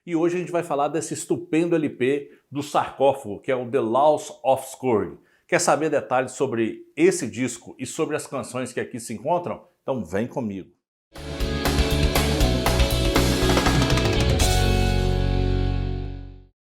E hoje a gente vai falar desse estupendo LP do Sarcófago, que é o The Laws of Scourge. Quer saber detalhes sobre esse disco e sobre as canções que aqui se encontram? Então vem comigo.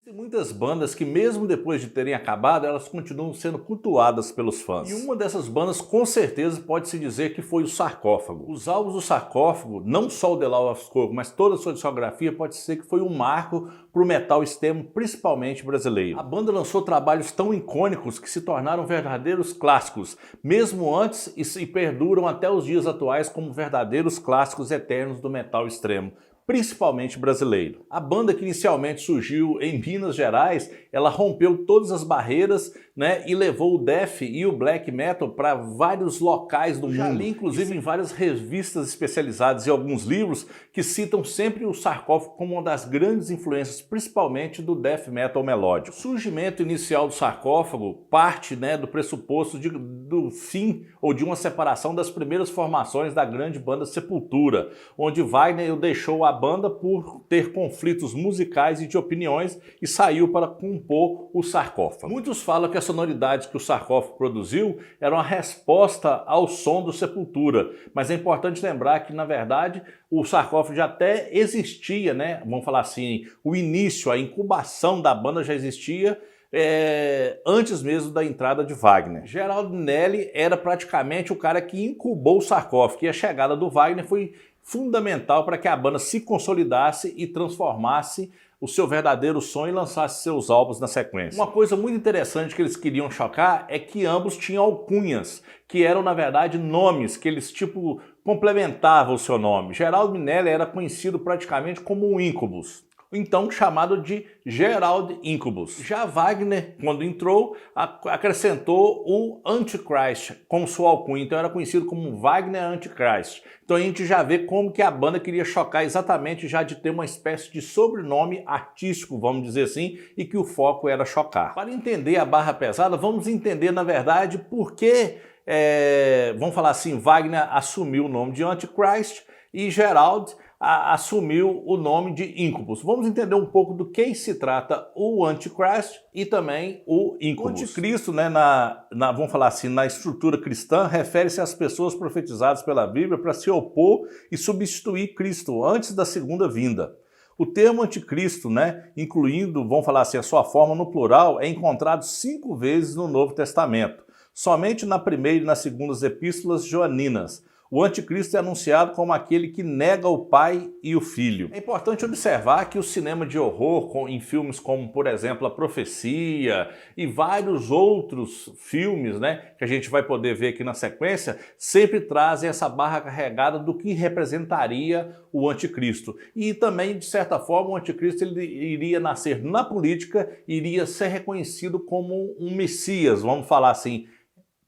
Tem muitas bandas que mesmo depois de terem acabado, elas continuam sendo cultuadas pelos fãs. E uma dessas bandas com certeza pode-se dizer que foi o Sarcófago. Os álbuns do Sarcófago, não só o The Laws of Scourge, mas toda a sua discografia pode ser que foi um marco para o metal extremo, principalmente brasileiro. A banda lançou trabalhos tão icônicos que se tornaram verdadeiros clássicos, mesmo antes e perduram até os dias atuais como verdadeiros clássicos eternos do metal extremo, principalmente brasileiro. A banda, que inicialmente surgiu em Minas Gerais, ela rompeu todas as barreiras, né, e levou o death e o black metal para vários locais do mundo. Já li, inclusive, em várias revistas especializadas e alguns livros que citam sempre o Sarcófago como uma das grandes influências, principalmente do death metal melódico. O surgimento inicial do Sarcófago parte, né, do pressuposto do fim ou de uma separação das primeiras formações da grande banda Sepultura, onde Wagner deixou a banda por ter conflitos musicais e de opiniões e saiu para compor o Sarcófago. Muitos falam que as sonoridades que o Sarcófago produziu eram uma resposta ao som do Sepultura, mas é importante lembrar que, na verdade, o Sarcófago já até existia, né? Vamos falar assim, o início, a incubação da banda já existia antes mesmo da entrada de Wagner. Geraldo Nelli era praticamente o cara que incubou o Sarcófago, e a chegada do Wagner foi fundamental para que a banda se consolidasse e transformasse o seu verdadeiro som e lançasse seus álbuns na sequência. Uma coisa muito interessante que eles queriam chocar é que ambos tinham alcunhas, que eram na verdade nomes, que eles complementavam o seu nome. Geraldo Minelli era conhecido praticamente como um Incubus, então chamado de Gerald Incubus. Já Wagner, quando entrou, acrescentou o Antichrist como sua alcunha, então era conhecido como Wagner Antichrist. Então a gente já vê como que a banda queria chocar exatamente já de ter uma espécie de sobrenome artístico, vamos dizer assim, e que o foco era chocar. Para entender a barra pesada, vamos entender na verdade por que, vamos falar assim, Wagner assumiu o nome de Antichrist e Gerald assumiu o nome de Incubus. Vamos entender um pouco do que se trata o Antichrist e também o Incubus. O Anticristo, né, vamos falar assim, na estrutura cristã, refere-se às pessoas profetizadas pela Bíblia para se opor e substituir Cristo antes da segunda vinda. O termo anticristo, né, incluindo, vamos falar assim, a sua forma no plural, é encontrado 5 vezes no Novo Testamento, somente na primeira e nas segundas epístolas joaninas. O anticristo é anunciado como aquele que nega o pai e o filho. É importante observar que o cinema de horror, em filmes como, por exemplo, A Profecia e vários outros filmes, né, que a gente vai poder ver aqui na sequência, sempre trazem essa barra carregada do que representaria o anticristo. E também, de certa forma, o anticristo ele iria nascer na política, iria ser reconhecido como um messias, vamos falar assim.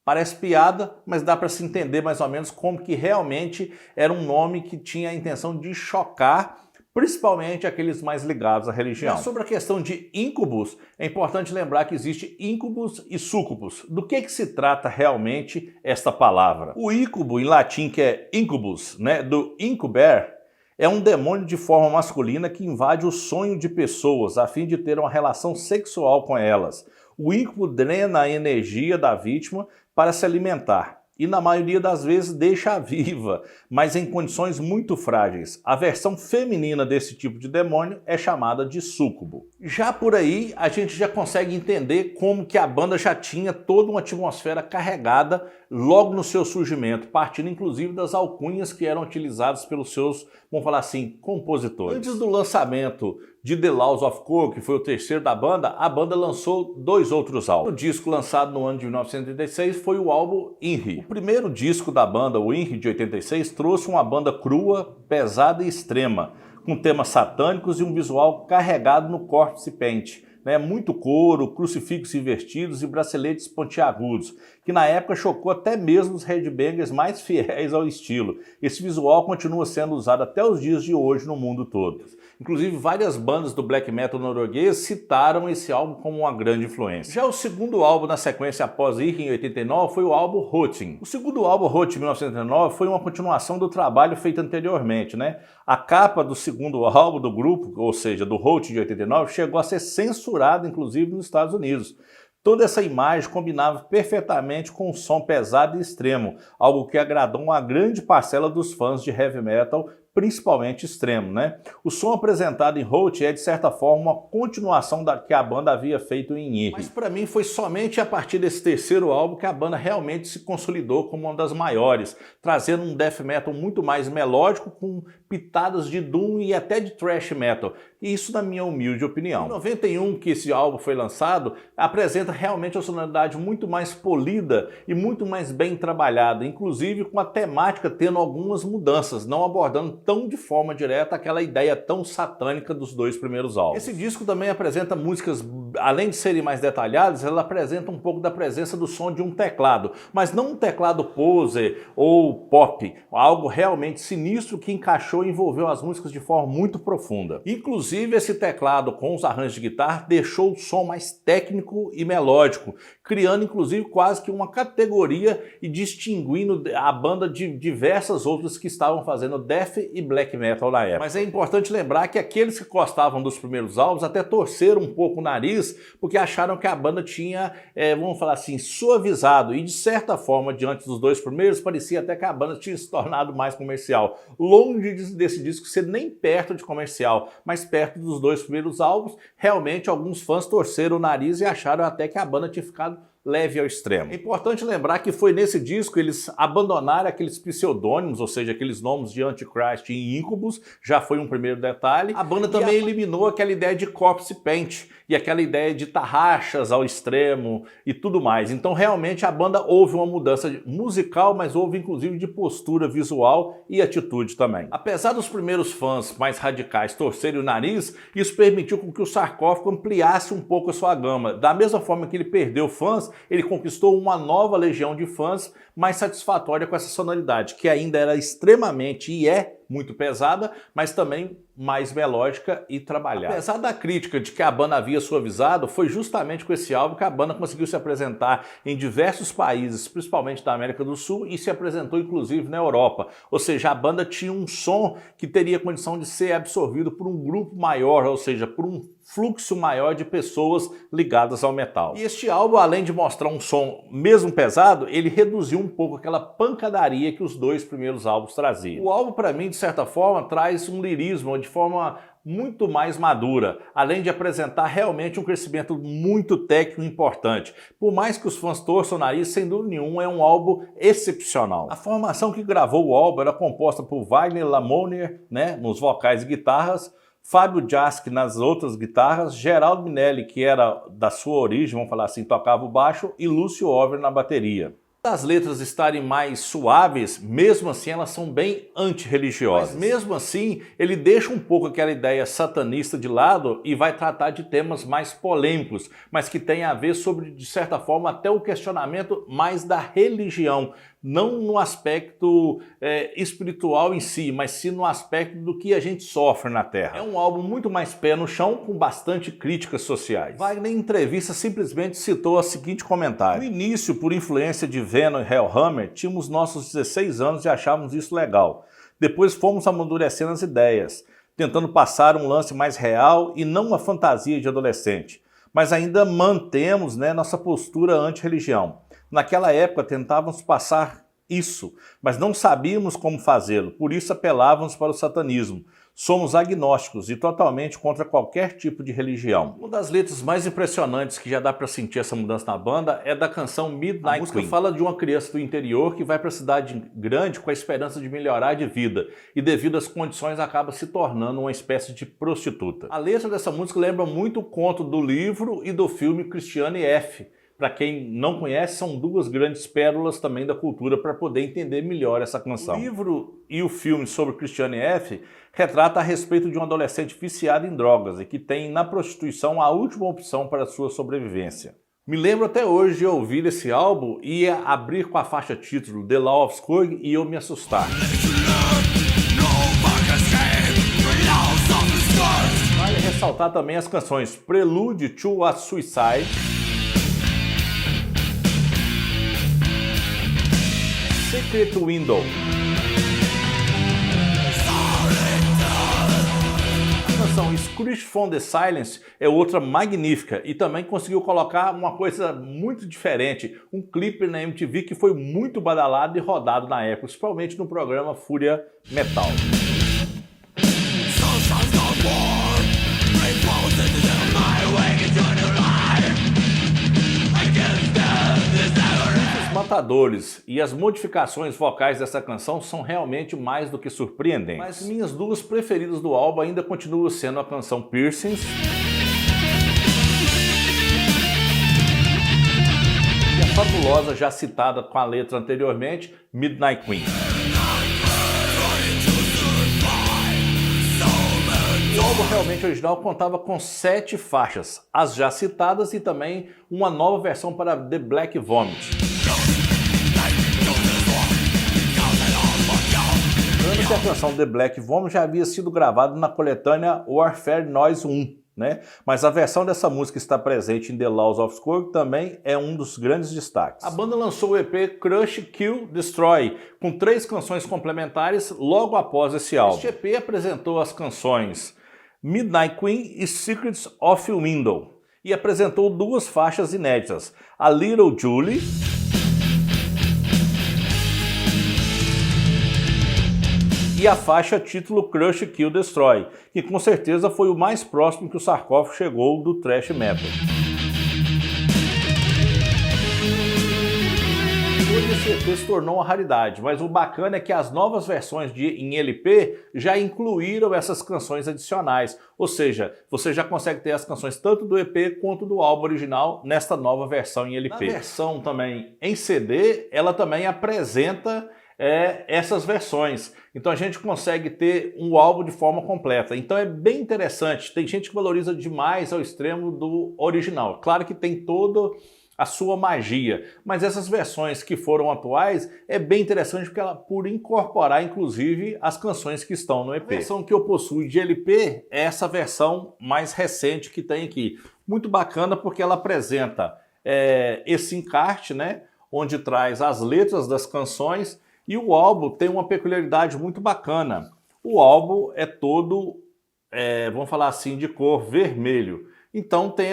Parece piada, mas dá para se entender mais ou menos como que realmente era um nome que tinha a intenção de chocar, principalmente aqueles mais ligados à religião. Mas sobre a questão de Incubus, é importante lembrar que existe Incubus e Succubus. Do que se trata realmente esta palavra? O Incubo, em latim, que é Incubus, né, do incuber, é um demônio de forma masculina que invade o sonho de pessoas a fim de ter uma relação sexual com elas. O incubo drena a energia da vítima para se alimentar e, na maioria das vezes, deixa-a viva, mas em condições muito frágeis. A versão feminina desse tipo de demônio é chamada de súcubo. Já por aí, a gente já consegue entender como que a banda já tinha toda uma atmosfera carregada logo no seu surgimento, partindo inclusive das alcunhas que eram utilizadas pelos seus, vamos falar assim, compositores. Antes do lançamento de The Laws of Scourge, que foi o terceiro da banda, a banda lançou 2 outros álbuns. O disco lançado no ano de 1986 foi o álbum Inri. O primeiro disco da banda, o Inri de 86, trouxe uma banda crua, pesada e extrema, com temas satânicos e um visual carregado no corpse paint, né? Muito couro, crucifixos invertidos e braceletes pontiagudos, que na época chocou até mesmo os headbangers mais fiéis ao estilo. Esse visual continua sendo usado até os dias de hoje no mundo todo. Inclusive, várias bandas do black metal norueguês citaram esse álbum como uma grande influência. Já o segundo álbum na sequência após Ir em 89 foi o álbum Rotin. O segundo álbum, Rotin, em 1989, foi uma continuação do trabalho feito anteriormente, né? A capa do segundo álbum do grupo, ou seja, do Rotin de 89, chegou a ser censurada, inclusive, nos Estados Unidos. Toda essa imagem combinava perfeitamente com um som pesado e extremo, algo que agradou uma grande parcela dos fãs de heavy metal, principalmente extremo, né? O som apresentado em Rotin é, de certa forma, uma continuação da que a banda havia feito em Ir. Mas para mim foi somente a partir desse terceiro álbum que a banda realmente se consolidou como uma das maiores, trazendo um death metal muito mais melódico, com pitadas de doom e até de thrash metal. Isso na minha humilde opinião. Em 91, que esse álbum foi lançado, apresenta realmente uma sonoridade muito mais polida e muito mais bem trabalhada, inclusive com a temática tendo algumas mudanças, não abordando tão de forma direta aquela ideia tão satânica dos dois primeiros álbuns. Esse disco também apresenta músicas, além de serem mais detalhadas, ela apresenta um pouco da presença do som de um teclado, mas não um teclado poser ou pop, algo realmente sinistro que encaixou e envolveu as músicas de forma muito profunda. Inclusive, esse teclado com os arranjos de guitarra deixou o som mais técnico e melódico, criando inclusive quase que uma categoria e distinguindo a banda de diversas outras que estavam fazendo death e black metal na época. Mas é importante lembrar que aqueles que gostavam dos primeiros álbuns até torceram um pouco o nariz porque acharam que a banda tinha, vamos falar assim, suavizado, e de certa forma, diante dos dois primeiros, parecia até que a banda tinha se tornado mais comercial. Longe desse disco ser nem perto de comercial, mas perto dos dois primeiros álbuns, realmente alguns fãs torceram o nariz e acharam até que a banda tinha ficado leve ao extremo. É importante lembrar que foi nesse disco eles abandonaram aqueles pseudônimos, ou seja, aqueles nomes de Antichrist e Incubus, já foi um primeiro detalhe. A banda também eliminou aquela ideia de corpse paint e aquela ideia de tarraxas ao extremo e tudo mais. Então realmente a banda houve uma mudança musical, mas houve inclusive de postura visual e atitude também. Apesar dos primeiros fãs mais radicais torcerem o nariz, isso permitiu com que o Sarcófago ampliasse um pouco a sua gama. Da mesma forma que ele perdeu fãs, ele conquistou uma nova legião de fãs mais satisfatória com essa sonoridade, que ainda era extremamente e é muito pesada, mas também mais melódica e trabalhada. Apesar da crítica de que a banda havia suavizado, foi justamente com esse álbum que a banda conseguiu se apresentar em diversos países, principalmente da América do Sul, e se apresentou inclusive na Europa. Ou seja, a banda tinha um som que teria condição de ser absorvido por um grupo maior, ou seja, por um fluxo maior de pessoas ligadas ao metal. E este álbum, além de mostrar um som mesmo pesado, ele reduziu um pouco aquela pancadaria que os dois primeiros álbuns traziam. O álbum, para mim, de certa forma, traz um lirismo de forma muito mais madura, além de apresentar realmente um crescimento muito técnico importante. Por mais que os fãs torçam o nariz, sem dúvida nenhuma, é um álbum excepcional. A formação que gravou o álbum era composta por Wagner Lamonier, né, nos vocais e guitarras, Fábio Jask nas outras guitarras, Geraldo Minelli, que era da sua origem, vamos falar assim, tocava o baixo, e Lúcio Over na bateria. As letras estarem mais suaves, mesmo assim elas são bem antirreligiosas. Mas mesmo assim, ele deixa um pouco aquela ideia satanista de lado e vai tratar de temas mais polêmicos, mas que tem a ver sobre, de certa forma, até o questionamento mais da religião. Não no aspecto espiritual em si, mas sim no aspecto do que a gente sofre na Terra. É um álbum muito mais pé no chão, com bastante críticas sociais. Wagner, em entrevista, simplesmente citou o seguinte comentário: no início, por influência de Venom e Hellhammer, tínhamos nossos 16 anos e achávamos isso legal. Depois fomos amadurecendo as ideias, tentando passar um lance mais real e não uma fantasia de adolescente. Mas ainda mantemos, nossa postura anti-religião. Naquela época tentávamos passar isso, mas não sabíamos como fazê-lo, por isso apelávamos para o satanismo. Somos agnósticos e totalmente contra qualquer tipo de religião. Uma das letras mais impressionantes que já dá para sentir essa mudança na banda é da canção Midnight Queen. A música fala de uma criança do interior que vai para a cidade grande com a esperança de melhorar de vida e devido às condições acaba se tornando uma espécie de prostituta. A letra dessa música lembra muito o conto do livro e do filme Christiane F. Para quem não conhece, são duas grandes pérolas também da cultura para poder entender melhor essa canção. O livro e o filme sobre Christiane F. retrata a respeito de um adolescente viciado em drogas e que tem na prostituição a última opção para a sua sobrevivência. Me lembro até hoje de ouvir esse álbum e ia abrir com a faixa título The Law of Scourge e eu me assustar. Vale ressaltar também as canções Prelude to a Suicide, Secret Window. A canção Screech from the Silence é outra magnífica e também conseguiu colocar uma coisa muito diferente, um clipe na MTV que foi muito badalado e rodado na época, principalmente no programa Fúria Metal. Os matadores e as modificações vocais dessa canção são realmente mais do que surpreendentes. Mas minhas duas preferidas do álbum ainda continuam sendo a canção Piercings e a fabulosa, já citada com a letra anteriormente, Midnight Queen. O álbum realmente original contava com 7 faixas, as já citadas e também uma nova versão para The Black Vomit. Lembrando que a canção The Black Vomit já havia sido gravada na coletânea Warfare Noise 1, né? Mas a versão dessa música está presente em The Laws of Scourge também é um dos grandes destaques. A banda lançou o EP Crush, Kill, Destroy, com 3 canções complementares logo após esse álbum. Este EP apresentou as canções Midnight Queen e Secrets of Window e apresentou 2 faixas inéditas, a Little Julie e a faixa título Crush, Kill, Destroy, que com certeza foi o mais próximo que o Sarcófago chegou do thrash metal. Esse EP se tornou uma raridade, mas o bacana é que as novas versões em LP já incluíram essas canções adicionais, ou seja, você já consegue ter as canções tanto do EP quanto do álbum original nesta nova versão em LP. Na versão também em CD, ela também apresenta essas versões, então a gente consegue ter um álbum de forma completa, então é bem interessante. Tem gente que valoriza demais ao extremo do original, claro que tem todo a sua magia, mas essas versões que foram atuais é bem interessante porque ela por incorporar inclusive as canções que estão no EP. A versão que eu possuo de LP é essa versão mais recente que tem aqui, muito bacana porque ela apresenta esse encarte, né, onde traz as letras das canções. E o álbum tem uma peculiaridade muito bacana. O álbum é todo, vamos falar assim, de cor vermelho. Então tem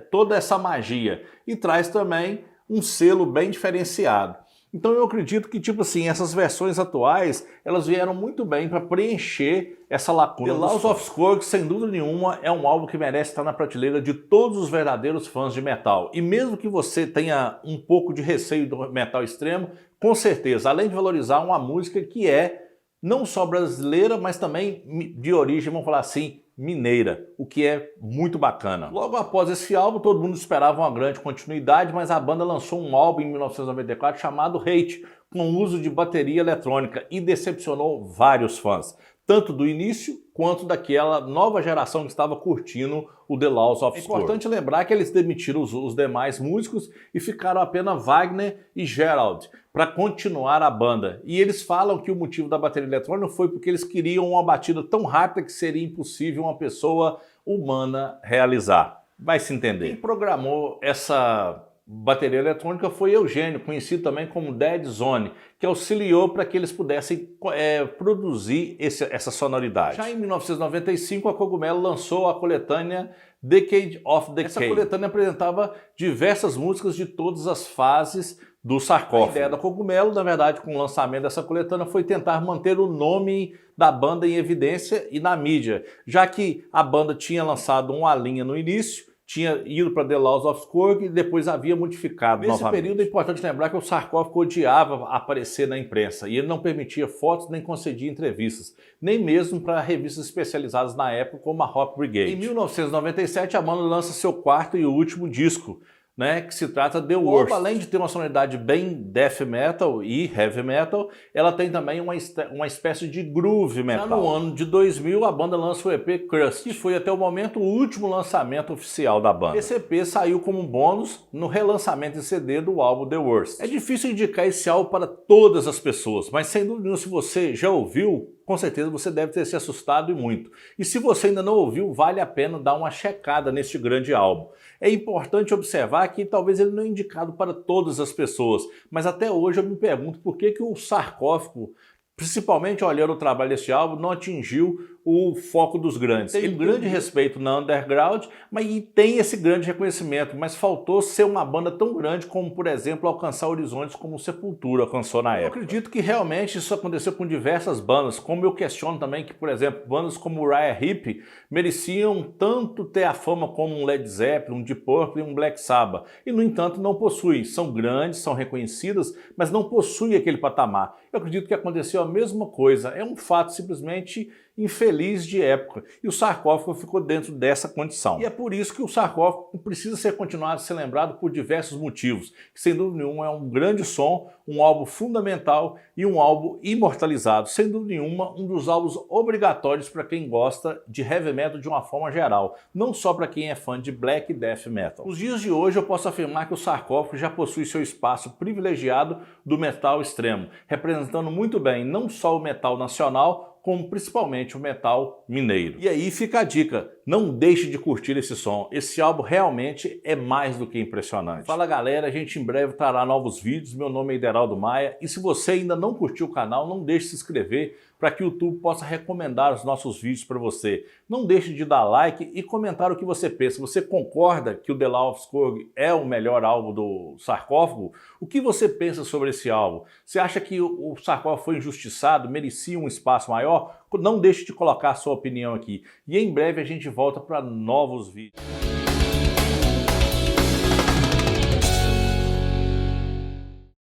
toda essa magia. E traz também um selo bem diferenciado. Então eu acredito que, tipo assim, essas versões atuais, elas vieram muito bem para preencher essa lacuna. The Laws of Scourge, sem dúvida nenhuma, é um álbum que merece estar na prateleira de todos os verdadeiros fãs de metal. E mesmo que você tenha um pouco de receio do metal extremo, com certeza, além de valorizar uma música que é não só brasileira, mas também de origem, vamos falar assim, mineira, o que é muito bacana. Logo após esse álbum, todo mundo esperava uma grande continuidade, mas a banda lançou um álbum em 1994 chamado Hate, com uso de bateria eletrônica e decepcionou vários fãs, tanto do início quanto daquela nova geração que estava curtindo o The Laws of Scourge. É importante lembrar que eles demitiram os demais músicos e ficaram apenas Wagner e Gerald para continuar a banda. E eles falam que o motivo da bateria eletrônica foi porque eles queriam uma batida tão rápida que seria impossível uma pessoa humana realizar. Vai se entender. Quem programou essa bateria eletrônica foi Eugênio, conhecido também como Dead Zone, que auxiliou para que eles pudessem produzir essa sonoridade. Já em 1995, a Cogumelo lançou a coletânea Decade of Decay. Essa coletânea apresentava diversas músicas de todas as fases do Sarcófago. A ideia da Cogumelo, na verdade, com o lançamento dessa coletânea, foi tentar manter o nome da banda em evidência e na mídia, já que a banda tinha lançado uma linha no início, tinha ido para The Laws of Scourge e depois havia modificado novamente. Nesse período é importante lembrar que o Sarcófago odiava aparecer na imprensa e ele não permitia fotos nem concedia entrevistas, nem mesmo para revistas especializadas na época como a Rock Brigade. Em 1997 a banda lança seu quarto e último disco, né, que se trata The Worst. Além de ter uma sonoridade bem death metal e heavy metal, ela tem também uma espécie de groove metal. Já no ano de 2000, a banda lança o EP Crust, que foi até o momento o último lançamento oficial da banda. Esse EP saiu como um bônus no relançamento em CD do álbum The Worst. É difícil indicar esse álbum para todas as pessoas, mas sem dúvida, se você já ouviu, com certeza você deve ter se assustado e muito. E se você ainda não ouviu, vale a pena dar uma checada neste grande álbum. É importante observar que talvez ele não é indicado para todas as pessoas, mas até hoje eu me pergunto por que o Sarcófago, principalmente olhando o trabalho deste álbum, não atingiu o foco dos grandes. Tem um grande respeito na underground, mas tem esse grande reconhecimento, mas faltou ser uma banda tão grande como, por exemplo, alcançar horizontes como Sepultura alcançou na época. Eu acredito que realmente isso aconteceu com diversas bandas, como eu questiono também que, por exemplo, bandas como Uriah Heep mereciam tanto ter a fama como um Led Zeppelin, um Deep Purple e um Black Sabbath, e no entanto não possuem. São grandes, são reconhecidas, mas não possuem aquele patamar. Eu acredito que aconteceu a mesma coisa, é um fato simplesmente infeliz de época, e o Sarcófago ficou dentro dessa condição. E é por isso que o Sarcófago precisa ser continuado a ser lembrado por diversos motivos, que sem dúvida nenhuma é um grande som, um álbum fundamental e um álbum imortalizado, sem dúvida nenhuma um dos álbuns obrigatórios para quem gosta de heavy metal de uma forma geral, não só para quem é fã de black e death metal. Nos dias de hoje eu posso afirmar que o Sarcófago já possui seu espaço privilegiado do metal extremo, representando muito bem não só o metal nacional, como principalmente o metal mineiro. E aí fica a dica, não deixe de curtir esse som, esse álbum realmente é mais do que impressionante. Fala galera, a gente em breve trará novos vídeos, meu nome é Ideraldo Maia, e se você ainda não curtiu o canal, não deixe de se inscrever para que o YouTube possa recomendar os nossos vídeos para você. Não deixe de dar like e comentar o que você pensa. Você concorda que o The Law of Scourge é o melhor álbum do Sarcófago? O que você pensa sobre esse álbum? Você acha que o Sarcófago foi injustiçado, merecia um espaço maior? Não deixe de colocar a sua opinião aqui. E em breve a gente volta para novos vídeos.